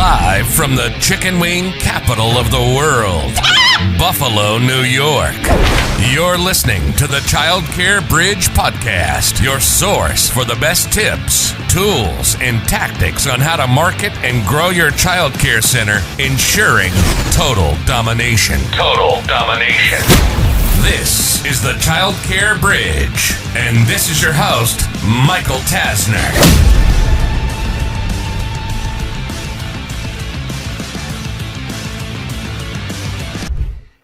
Live from the chicken wing capital of the world, Buffalo, New York. You're listening to the Childcare Bridge podcast, your source for the best tips, tools, and tactics on how to market and grow your childcare center, ensuring total domination. Total domination. This is the Childcare Bridge, and this is your host, Michael Tasner.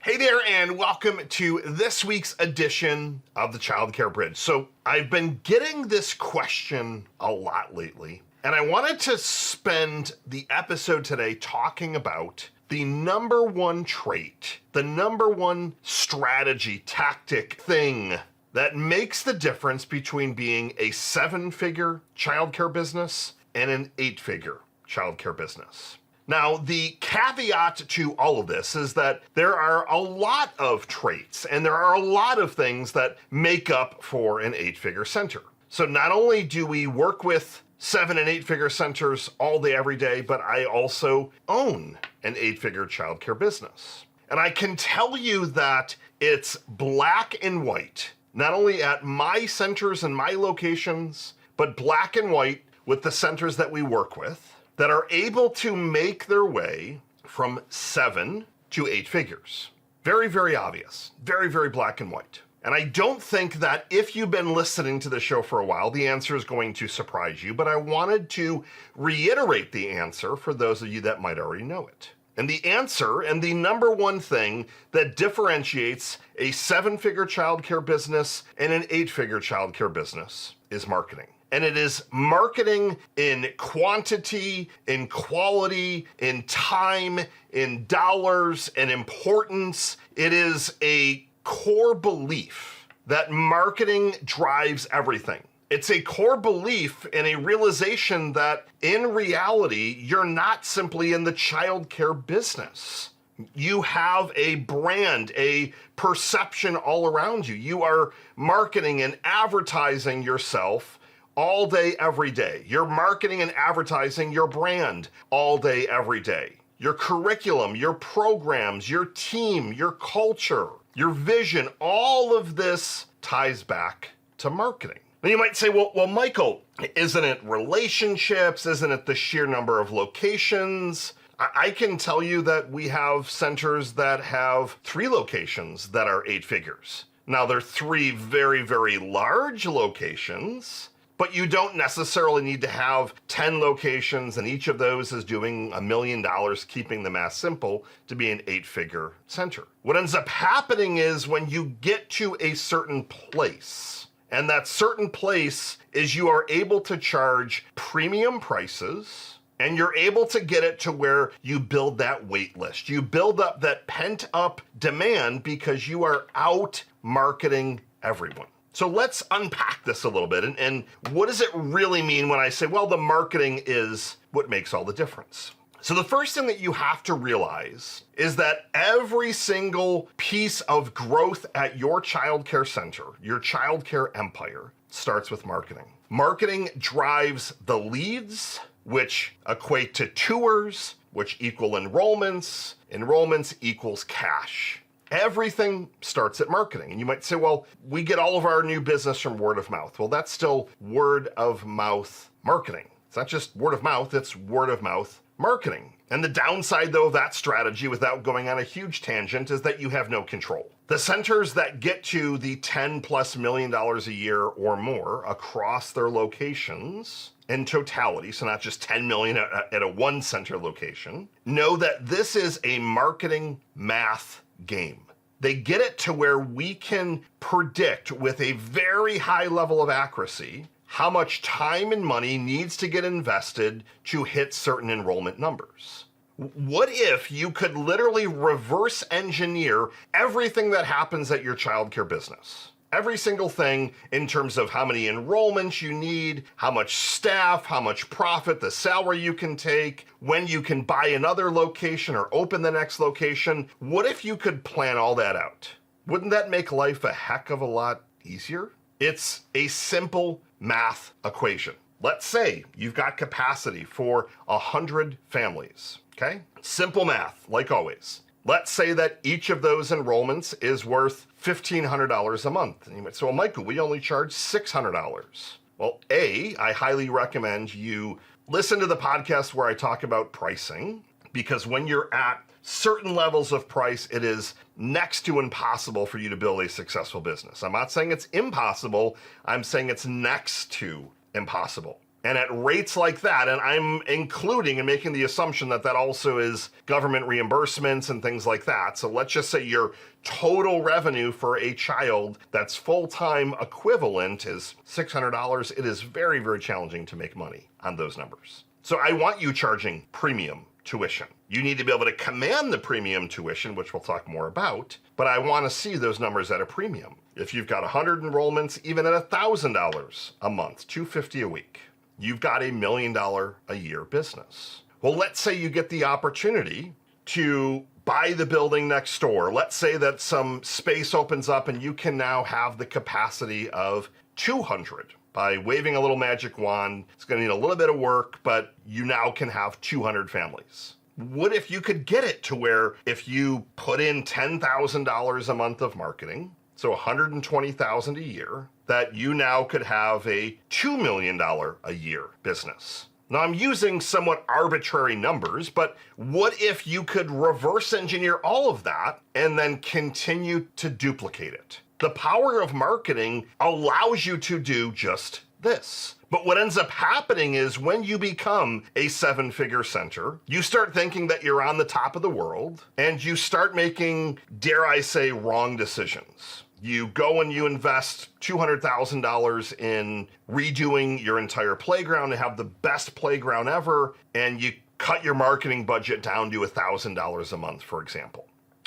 Hey there, and welcome to this week's edition of the Childcare Bridge. So I've been getting this question a lot lately, and I wanted to spend the episode today talking about the number one trait, the number one strategy, tactic, thing that makes the difference between being a 7-figure childcare business and an 8-figure childcare business. Now, the caveat to all of this is that there are a lot of traits and there are a lot of things that make up for an 8-figure center. So not only do we work with 7 and 8-figure centers all day, every day, but I also own an 8-figure childcare business. And I can tell you that it's black and white, not only at my centers and my locations, but black and white with the centers that we work with, that are able to make their way from 7 to 8 figures. Very, very obvious. Very, very black and white. And I don't think that if you've been listening to the show for a while, the answer is going to surprise you, but I wanted to reiterate the answer for those of you that might already know it. And the answer, and the number one thing that differentiates a 7-figure childcare business and an 8-figure childcare business is marketing. And it is marketing in quantity, in quality, in time, in dollars, and importance. It is a core belief that marketing drives everything. It's a core belief and a realization that in reality, you're not simply in the childcare business. You have a brand, a perception all around you. You are marketing and advertising yourself all day, every day. You're marketing and advertising your brand all day, every day. Your curriculum, your programs, your team, your culture, your vision, all of this ties back to marketing. Now you might say, well, Michael, isn't it relationships? Isn't it the sheer number of locations? I can tell you that we have centers that have 3 locations that are 8 figures. Now they're 3 very, very large locations, but you don't necessarily need to have 10 locations and each of those is doing $1 million, keeping the math simple, to be an 8-figure center. What ends up happening is when you get to a certain place, and that certain place is you are able to charge premium prices, and you're able to get it to where you build that wait list. You build up that pent up demand because you are out marketing everyone. So let's unpack this a little bit. And what does it really mean when I say, well, the marketing is what makes all the difference? So the first thing that you have to realize is that every single piece of growth at your childcare center, your childcare empire, starts with marketing. Marketing drives the leads, which equate to tours, which equal enrollments. Enrollments equals cash. Everything starts at marketing. And you might say, well, we get all of our new business from word of mouth. Well, that's still word of mouth marketing. It's not just word of mouth, it's word of mouth marketing. And the downside, though, of that strategy, without going on a huge tangent, is that you have no control. The centers that get to the $10+ million a year or more across their locations in totality, so not just 10 million at a one center location, know that this is a marketing math game. They get it to where we can predict with a very high level of accuracy how much time and money needs to get invested to hit certain enrollment numbers. What if you could literally reverse engineer everything that happens at your childcare business? Every single thing in terms of how many enrollments you need, how much staff, how much profit, the salary you can take, when you can buy another location or open the next location. What if you could plan all that out? Wouldn't that make life a heck of a lot easier? It's a simple math equation. let's say you've got capacity for 100 families, okay? Simple math, like always. Let's say that each of those enrollments is worth $1,500 a month. And you might say, well, Michael, we only charge $600. Well, I highly recommend you listen to the podcast where I talk about pricing, because when you're at certain levels of price, it is next to impossible for you to build a successful business. I'm not saying it's impossible. I'm saying it's next to impossible. And at rates like that, and I'm including and making the assumption that that also is government reimbursements and things like that. So let's just say your total revenue for a child that's full-time equivalent is $600. It is very, very challenging to make money on those numbers. So I want you charging premium tuition. You need to be able to command the premium tuition, which we'll talk more about, but I want to see those numbers at a premium. If you've got 100 enrollments, even at $1,000 a month, $250 a week, you've got $1 million a year business. Well, let's say you get the opportunity to buy the building next door. Let's say that some space opens up and you can now have the capacity of 200. By waving a little magic wand, it's going to need a little bit of work, but you now can have 200 families. What if you could get it to where if you put in $10,000 a month of marketing, so $120,000 a year, that you now could have a $2 million a year business? Now, I'm using somewhat arbitrary numbers, but what if you could reverse engineer all of that and then continue to duplicate it? The power of marketing allows you to do just this. But what ends up happening is when you become a 7-figure center, you start thinking that you're on the top of the world, and you start making, dare I say, wrong decisions. You go and you invest $200,000 in redoing your entire playground to have the best playground ever, and you cut your marketing budget down to $1,000 a month, for example.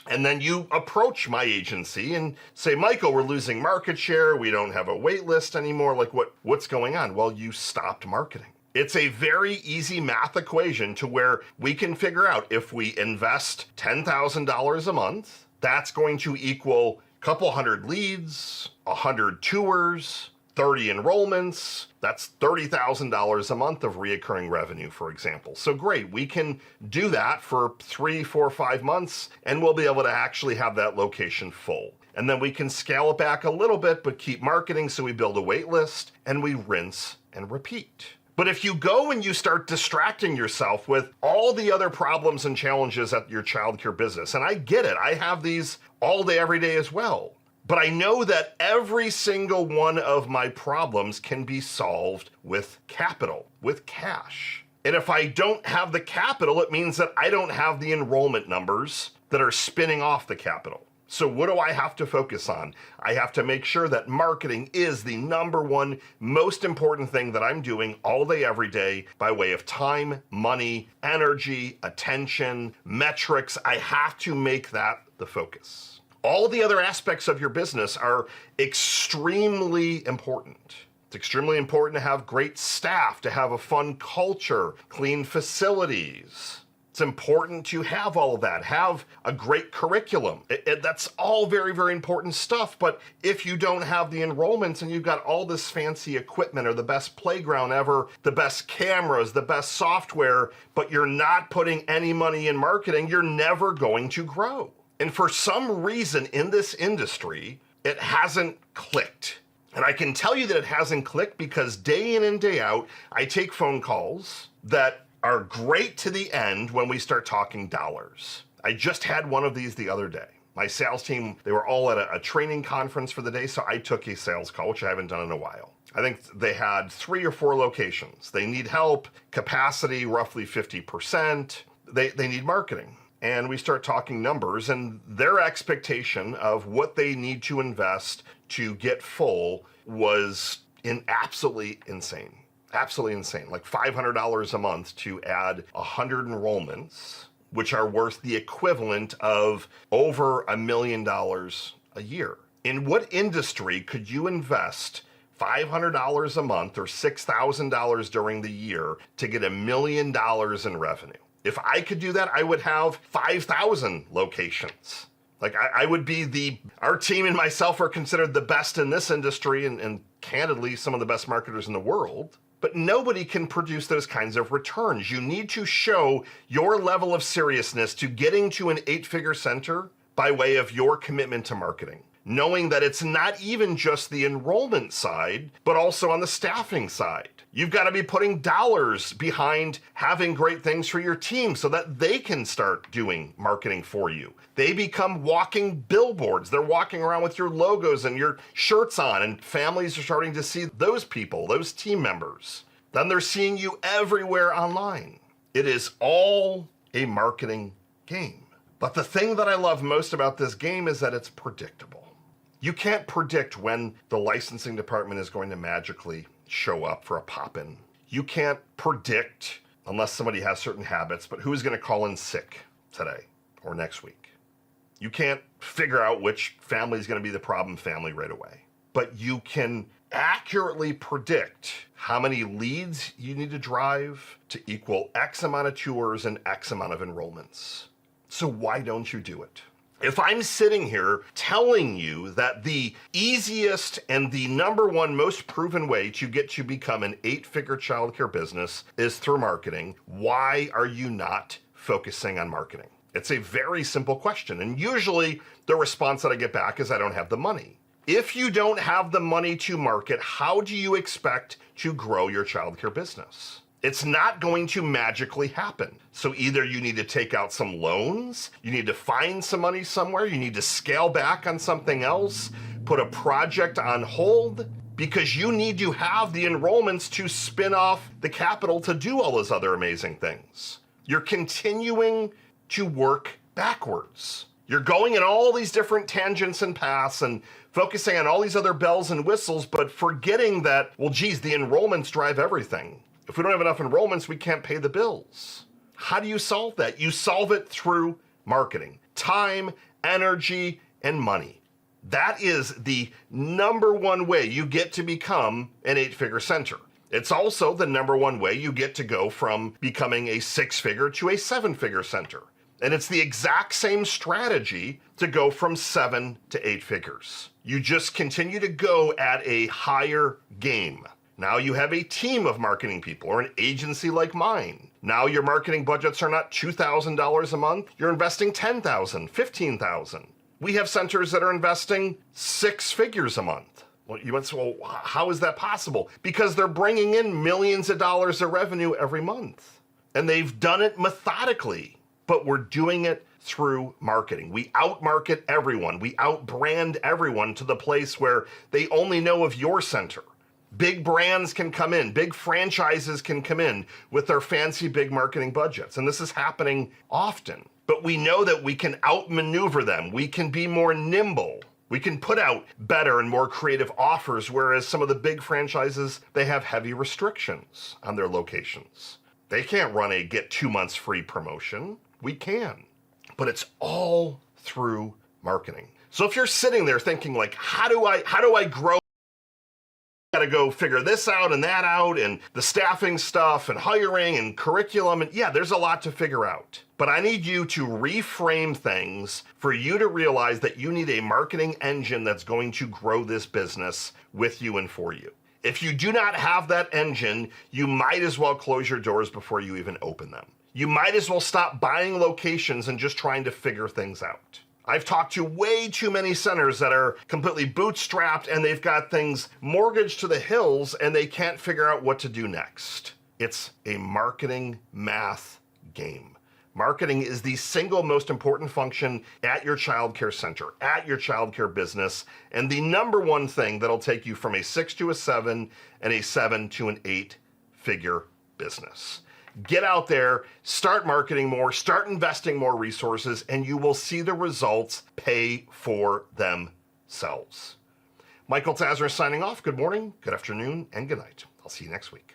And then you approach my agency and say, Michael, we're losing market share. We don't have a wait list anymore. Like, what's going on? Well, you stopped marketing. It's a very easy math equation to where we can figure out if we invest $10,000 a month, that's going to equal a couple hundred leads, 100 tours, 30 enrollments. That's $30,000 a month of reoccurring revenue, for example. So great, we can do that for 3, 4, 5 months, and we'll be able to actually have that location full. And then we can scale it back a little bit, but keep marketing, so we build a wait list, and we rinse and repeat. But if you go and you start distracting yourself with all the other problems and challenges at your childcare business, and I get it, I have these all day, every day as well. But I know that every single one of my problems can be solved with capital, with cash. And if I don't have the capital, it means that I don't have the enrollment numbers that are spinning off the capital. So what do I have to focus on? I have to make sure that marketing is the number one most important thing that I'm doing all day, every day, by way of time, money, energy, attention, metrics. I have to make that the focus. All the other aspects of your business are extremely important. It's extremely important to have great staff, to have a fun culture, clean facilities. It's important to have all of that, have a great curriculum. That's all very, very important stuff. But if you don't have the enrollments and you've got all this fancy equipment or the best playground ever, the best cameras, the best software, but you're not putting any money in marketing, you're never going to grow. And for some reason in this industry, it hasn't clicked. And I can tell you that it hasn't clicked because day in and day out, I take phone calls that are great to the end when we start talking dollars. I just had one of these the other day. My sales team, they were all at a training conference for the day, so I took a sales call, which I haven't done in a while. I think they had 3 or 4 locations. They need help, capacity roughly 50%. They need marketing. And we start talking numbers, and their expectation of what they need to invest to get full was absolutely insane. Absolutely insane. Like $500 a month to add 100 enrollments, which are worth the equivalent of over $1 million a year. In what industry could you invest $500 a month or $6,000 during the year to get $1 million in revenue? If I could do that, I would have 5,000 locations. Like I would be our team and myself are considered the best in this industry and candidly some of the best marketers in the world. But nobody can produce those kinds of returns. You need to show your level of seriousness to getting to an 8-figure center by way of your commitment to marketing. Knowing that it's not even just the enrollment side, but also on the staffing side. You've got to be putting dollars behind having great things for your team so that they can start doing marketing for you. They become walking billboards. They're walking around with your logos and your shirts on, and families are starting to see those people, those team members. Then they're seeing you everywhere online. It is all a marketing game. But the thing that I love most about this game is that it's predictable. You can't predict when the licensing department is going to magically show up for a pop-in. You can't predict, unless somebody has certain habits, but who's going to call in sick today or next week. You can't figure out which family is going to be the problem family right away. But you can accurately predict how many leads you need to drive to equal X amount of tours and X amount of enrollments. So why don't you do it? If I'm sitting here telling you that the easiest and the number one most proven way to get to become an 8-figure childcare business is through marketing, why are you not focusing on marketing? It's a very simple question. And usually the response that I get back is I don't have the money. If you don't have the money to market, how do you expect to grow your childcare business? It's not going to magically happen. So either you need to take out some loans, you need to find some money somewhere, you need to scale back on something else, put a project on hold, because you need to have the enrollments to spin off the capital to do all those other amazing things. You're continuing to work backwards. You're going in all these different tangents and paths and focusing on all these other bells and whistles, but forgetting that, well, geez, the enrollments drive everything. If we don't have enough enrollments, we can't pay the bills. How do you solve that? You solve it through marketing. Time, energy, and money. That is the number one way you get to become an 8-figure center. It's also the number one way you get to go from becoming a 6-figure to a 7-figure center. And it's the exact same strategy to go from 7 to 8 figures. You just continue to go at a higher game. Now you have a team of marketing people or an agency like mine. Now your marketing budgets are not $2,000 a month. You're investing $10,000, $15,000. We have centers that are investing 6 figures a month. Well, you might say, well, how is that possible? Because they're bringing in millions of dollars of revenue every month. And they've done it methodically, but we're doing it through marketing. We outmarket everyone. We outbrand everyone to the place where they only know of your center. Big brands can come in, big franchises can come in with their fancy big marketing budgets. And this is happening often. But we know that we can outmaneuver them. We can be more nimble. We can put out better and more creative offers, whereas some of the big franchises, they have heavy restrictions on their locations. They can't run a get 2 months free promotion. We can. But it's all through marketing. So if you're sitting there thinking like, how do I grow? Got to go figure this out and that out and the staffing stuff and hiring and curriculum. And yeah, there's a lot to figure out. But I need you to reframe things for you to realize that you need a marketing engine that's going to grow this business with you and for you. If you do not have that engine, you might as well close your doors before you even open them. You might as well stop buying locations and just trying to figure things out. I've talked to way too many centers that are completely bootstrapped and they've got things mortgaged to the hills and they can't figure out what to do next. It's a marketing math game. Marketing is the single most important function at your childcare center, at your childcare business, and the number one thing that'll take you from a 6 to a 7 and a 7 to an 8-figure business. Get out there, start marketing more, start investing more resources, and you will see the results pay for themselves. Michael Tasner signing off. Good morning, good afternoon, and good night. I'll see you next week.